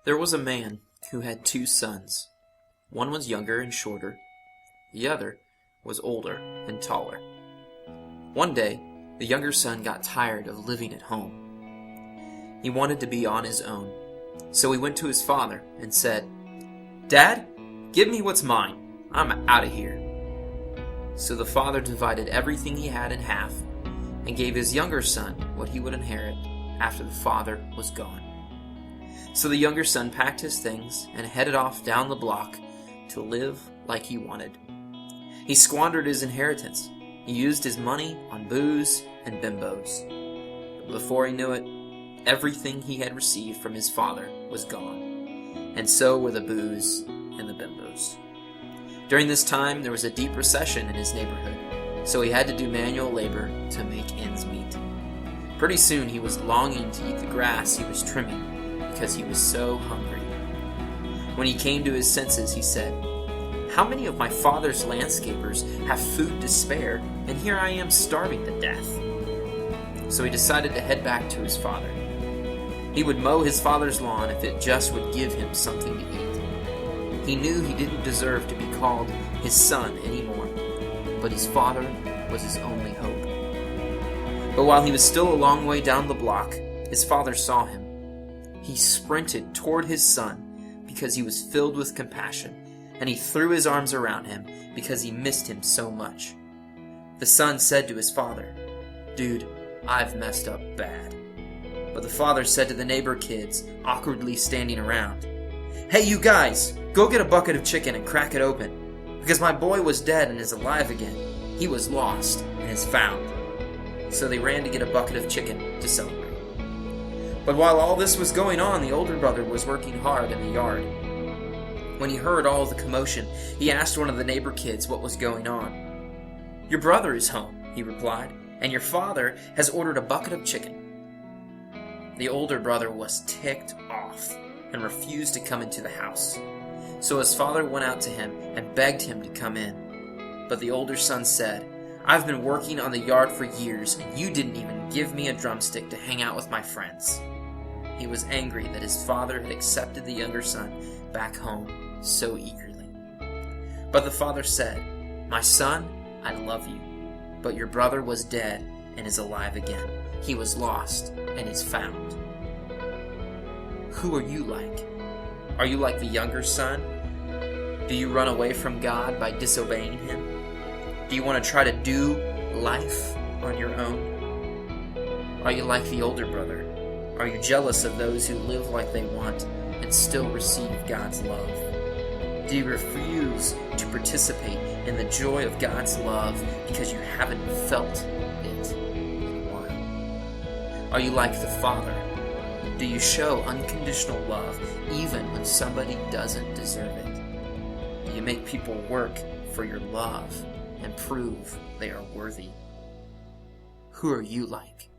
There was a man who had 2 sons. One was younger and shorter. The other was older and taller. One day, the younger son got tired of living at home. He wanted to be on his own, so he went to his father and said, "Dad, give me what's mine. I'm out of here." So the father divided everything he had in half and gave his younger son what he would inherit after the father was gone. So the younger son packed his things and headed off down the block to live like he wanted. He squandered his inheritance. He used his money on booze and bimbos. But before he knew it, everything he had received from his father was gone, and so were the booze and the bimbos. During this time, there was a deep recession in his neighborhood, so he had to do manual labor to make ends meet. Pretty soon he was longing to eat the grass he was trimming because he was so hungry. When he came to his senses, he said, "How many of my father's landscapers have food to spare, and here I am starving to death?" So he decided to head back to his father. He would mow his father's lawn if it just would give him something to eat. He knew he didn't deserve to be called his son anymore, but his father was his only hope. But while he was still a long way down the block, his father saw him. He sprinted toward his son because he was filled with compassion, and he threw his arms around him because he missed him so much. The son said to his father, "Dude, I've messed up bad." But the father said to the neighbor kids, awkwardly standing around, "Hey, you guys, go get a bucket of chicken and crack it open, because my boy was dead and is alive again. He was lost and is found." So they ran to get a bucket of chicken to celebrate. But while all this was going on, the older brother was working hard in the yard. When he heard all the commotion, he asked one of the neighbor kids what was going on. "Your brother is home," he replied, "and your father has ordered a bucket of chicken." The older brother was ticked off and refused to come into the house. So his father went out to him and begged him to come in. But the older son said, "I've been working on the yard for years, and you didn't even give me a drumstick to hang out with my friends." He was angry that his father had accepted the younger son back home so eagerly. But the father said, "My son, I love you, but your brother was dead and is alive again. He was lost and is found." Who are you like? Are you like the younger son? Do you run away from God by disobeying Him? Do you want to try to do life on your own? Are you like the older brother? Are you jealous of those who live like they want and still receive God's love? Do you refuse to participate in the joy of God's love because you haven't felt it in a while? Are you like the Father? Do you show unconditional love even when somebody doesn't deserve it? Do you make people work for your love and prove they are worthy? Who are you like?